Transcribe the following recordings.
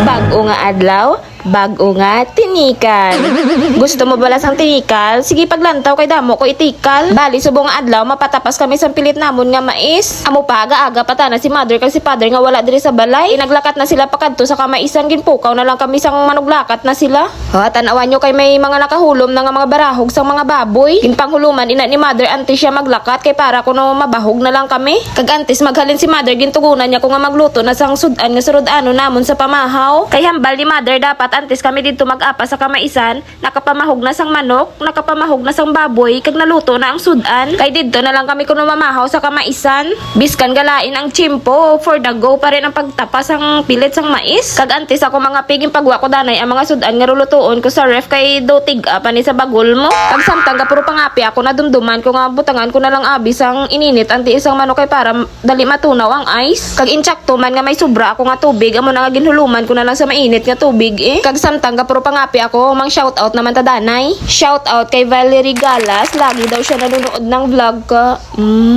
Bago nga adlaw, bago nga tinikal. Gusto mo balas ang tinikal? Sige paglantaw kay damo ko itikal. Bali subong nga adlaw mapatapas kami sa pilit namon nga mais. Amo pa aga-aga patana si mother kag si father nga wala diri sa balay. Naglakat na sila pakadto sa kamaisan ginpukaw na lang kami sang manuglakat na sila. Ha, tanawan nyo kay may mga nakahulom na nga mga barahog sang mga baboy. Ginpanghuluman ina ni mother antes siya maglakat kay para kuno mabahog na lang kami. Kag antes maghalin si mother gintugunan niya ko nga magluto na sang sudan nga surod-ano namon sa pamahaw. Kay hambal ni mother dapat antes kami dito mag-apa sa kamaisan, nakapamahog na sang manok, nakapamahog na sang baboy, kag naluto na ang sudan. Kay dito na lang kami kuno mamahaw sa kamaisan. Biskan galain ang chimpo, for the go pa rin ang pagtapas ang pilit sang mais. Kag antes ako mga piging pagwa ko danay ang mga sudan nga rulutuon ko sa ref kay do tig-a pa ni sa bagol mo. Kag samtang kapuro pangapi ako nadumduman ko nga butangan ko na lang abi sang ininit ang tiis ang manok kay para dali matunaw ang ice. Kag intsakto man nga may sobra ako nga tubig, amo na nga ginhuluman ko na lang sa mainit nga tubig eh. Kag samtang kapuro pangapi ako, mang shoutout naman ta danay. Shoutout kay Valerie Galas, lagi daw siya nanonood ng vlog ka.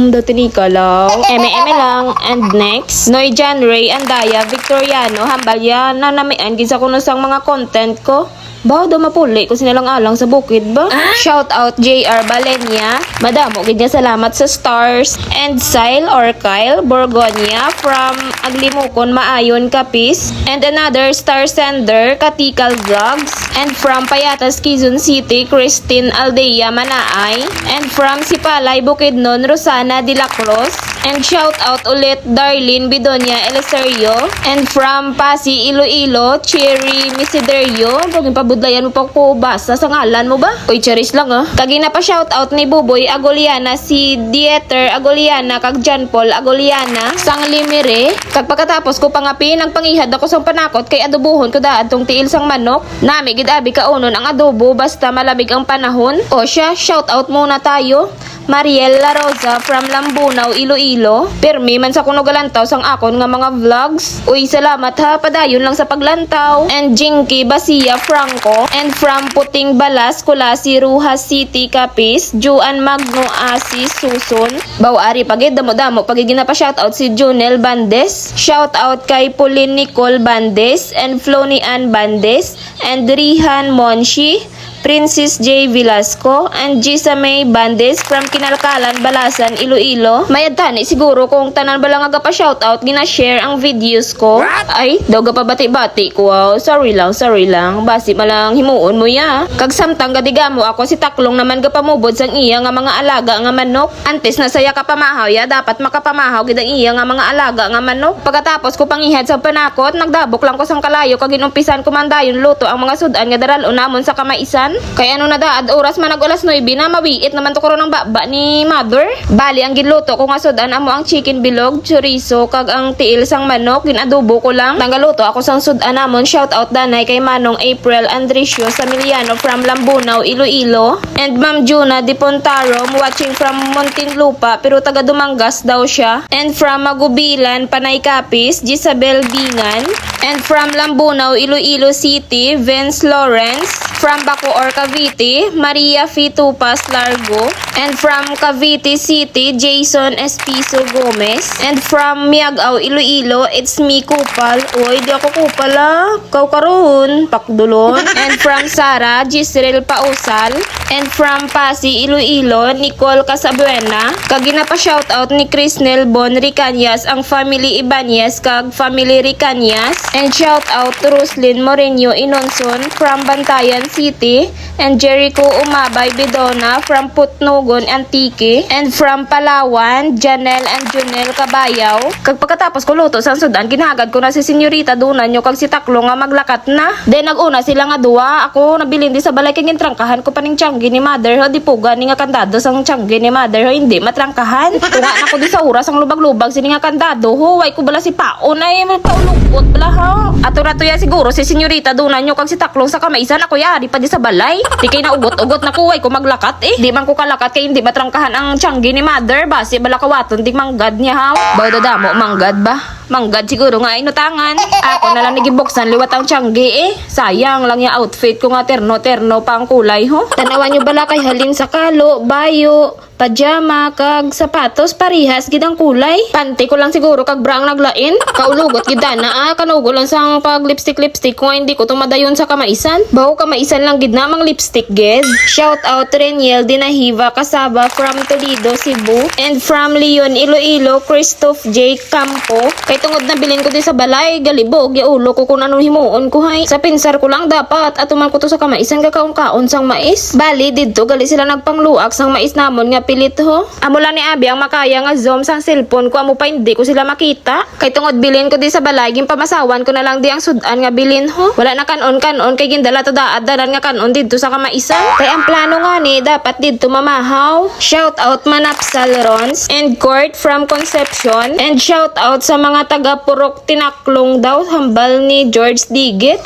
Dati ni Kalaw. Eme lang. And next, Noy Jan Ray Andaya Victoriano, hambal yan na namian gisa ko na sang mga content ko. Ba, daw mapuli kung sinalang alang sa bukid ba? Shout out JR Balenya. Madamo, ganyan salamat sa stars. And Sile or Kyle Borgonia from Aglimukon Maayon Kapis. And another star sender, Katikal Vlogs. And from Payatas Quezon City, Christine Aldea Manaay. And from Sipalay Bukidnon, Rosana De La Cruz. And shout out ulit Darlene Bidonia Eliserio. And from Pasig Iloilo, Cherry Misiderio. Baging pabudlayan mo pa ko basa sa ngalan mo ba? Uy, charis lang ah. Kagina pa shout out ni Buboy Agoliana, si Dieter Agoliana, kag John Paul Agoliana, sang Limire. Kag pagkatapos ko pangapi, nagpangihad ako sang panakot kay adobohon ko daan tong tiil sang manok. Nami gid abi kaunon ang adobo basta malamig ang panahon. O siya, shout out muna tayo. Mariel La Rosa from Lambunaw, Iloilo. Permi man sa kuno galantaw sang akon nga mga vlogs. Uy, salamat ha, padayon lang sa paglantaw. And Jinky Basia Franco. And from Puting Balas, Kulasi, Ruhas City, Capiz, Juan Magno Asi Susun. Bawari pagid damo-damo pagigina pa shoutout si Junel Bandes. Shoutout kay Pauline Nicole Bandes and Flonian Bandes and Rihan Monshi, Princess J. Velasco, and Gisa May Bandes from Kinalkalan, Balasan, Iloilo. Mayad tani siguro kung tanan ba lang aga pa shoutout, gina-share ang videos ko. Ay, daw ga pa bati-bati ko. Wow, sorry lang. Basi malang himuon mo ya. Kag samtang gadigamo ako si Taklong naman ga pamubod sang iya nga mga alaga nga manok. Antes na saya ka pamahaw ya, dapat makapamahaw gid ang iya nga mga alaga nga manok. Pagkatapos ko pangihad sa panakot, nagdabok lang ko sang kalayo kag inumpisan ko man dayon luto ang mga sudan nga daralon namon sa kamaisan. Kaya ano na daad oras man nag-alas 9 na mabiit naman to karon ng baba ni mother. Bali ang ginluto ko nga sudan amo ang chicken bilog, chorizo kag ang tiil sang manok, ginadobo ko lang. Nanggaluto ako sang sudan namon. Shout out danay kay Manong April Andricio Samiliano from Lambunaw, Iloilo. And Ma'am Juna Di Pontarom watching from Muntinlupa pero taga Dumangas daw siya. And from Magubilan, Panay Capiz, Gisabel Bingan. And from Lambunaw, Iloilo City, Vince Lawrence. From Bacoor, Cavite, Maria Fitupas Largo. And from Cavite City, Jason Espiso Gomez. And from Miagao, Iloilo, it's me Kupal. Uy, di ako Kupal ah. Kau karon, pakdulon. And from Sara, Gisrel Pausal. And from Pasig, Iloilo, Nicole Casabuena. Kag ginapa shoutout ni Crisnel Bon Ricanyas, ang family Ibanez kag family Ricanyas. And shoutout to Roslyn Moreno Inonson from Bantayan City. And Jericho Umabay Bidona from Putnugon, Antique. And from Palawan, Janelle and Junel Cabayaw. Kag pagkatapos ko luto sa sudan, ginagad ko na si Senyorita Dunan nyo kag si Taklo nga maglakat na. Then naguna sila nga duwa. Ako nabilin di sa balay kag gintrangkahan ko pa ning tiyanggi ni mother. Ho, di puga ni nga kandado sang tiyanggi ni mother. Ho, hindi matrangkahan. Tunga na ko di sa oras ang lubag-lubag sini nga kandado. Ho, way ko bala si Paon ay magpaulungkot bala ha. Ato na to ya siguro si Senyorita Dunan nyo kag si Taklo sa kamaisan. Ako ya, di pa di sa balay. Di kay na ugot-ugot na kuway ko maglakat eh. Di man ko kalakat kay hindi matrangkahan ang tiyanggi ni mother. Basi bala kawaton di manggad niya ha. Bawdadamo manggad ba? Manggad siguro nga inutangan. Ako na lang nagibuksan liwat ang tiyanggi eh. Sayang lang yung outfit ko nga terno-terno pa ang kulay ho. Tanawan nyo bala kay halin sa kalo, bayo, pajama kag sapatos parihas gid ang kulay. Panty ko lang siguro kag bra ang naglain. Kaulugot gid na kanugo lang sang pag lipstick kung hindi ko tumadayon sa kamaisan. Bawo kamaisan lang gid na mang lipstick gid. Shout out Reniel Dinahiva Kasaba from Toledo, Cebu, and from Leon, Iloilo, Christoph J. Campo. Kay tungod na bilin ko di sa balay, galibog ya ulo ko kung anong himuon ko hay. Sa pinsar ko lang dapat at tuman ko to sa kamaisan kakaon-kaon sang mais. Bali didto gali sila nagpangluak sang mais namon nga pilit ho. Amo lang ni abi ang makaya nga zoom sang cellphone ko, amo pa hindi ko sila makita. Kay tungod bilin ko di sa balay gin pamasawan ko na lang di ang sudan nga bilin ho. Wala na kanon kay gindala to daad-dalan nga kanon didto sa kamaisan. Kay ang plano nga ni dapat didto mamahaw. Shout out Manapsal Rons and Court from Concepcion, and shout out sa mga taga Purok Tinaklong daw hambal ni George Digit.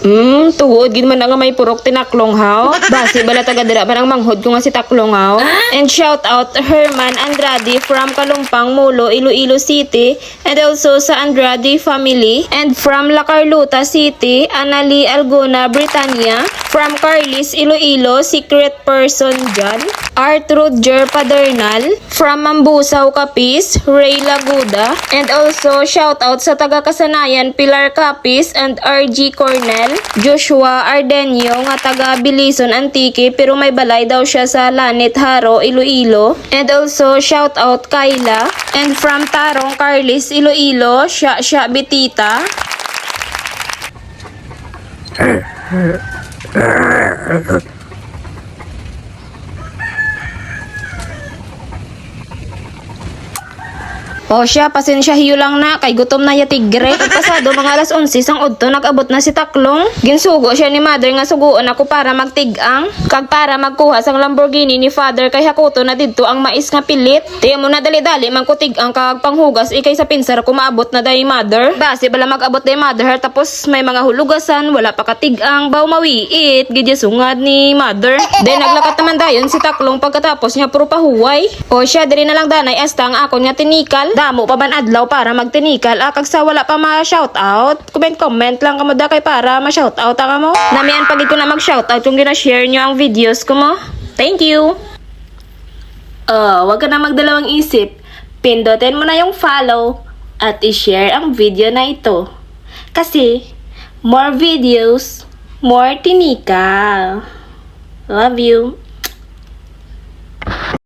Tuod gid man nga may Purok Tinaklong haw. Basi bala taga dira man ang manghod ko nga si Taklong haw. And shout out Herman Andrade from Kalumpang Mulo, Iloilo City, and also sa Andrade family, and from La Carlota City, Anali Alguna, Britannia, from Carlis Iloilo, secret person John, Art Roger Padernal, from Mambusaw Capiz, Ray Laguda, and also shout out sa taga Kasanayan Pilar Capiz and RG Cornell, Joshua Ardenio nga taga Bilison Antique pero may balay daw siya sa Lanit Haro, Iloilo, and also shout out Kayla, and from Tarong Carlis Iloilo, Sha Betita. O siya, pasensya hiyo lang na, kay gutom na ya tigre. Pagpasado mga alas 11 sang udto, nag-abot na si Taklong. Ginsugo siya ni mother nga suguon ako para magtig-ang. Kag para magkuha sang Lamborghini ni father kay hakuto na didto ang mais nga pilit. Tiyan mo na dali-dali man ko tig-ang kag panghugas ikay sa pinsar ko maabot na day mother. Base bala mag-abot day mother tapos may mga hulugasan, wala pa katig-ang, baw mawiit, gidya sungad ni mother. Then naglakat naman dayon si Taklong pagkatapos niya puro pahuway. O siya, diri na lang danay asta ang akon nga tinikal. Damo pa man adlaw para magtinikal kag sa wala pa ma-shoutout. Comment lang kamo da kay para ma-shoutout ka mo. Namian pagid ko na mag-shoutout kung gina-share nyo ang videos ko mo. Thank you. Wag ka na magdalawang isip. Pindutin mo na yung follow at i-share ang video na ito. Kasi more videos, more tinikal. Love you.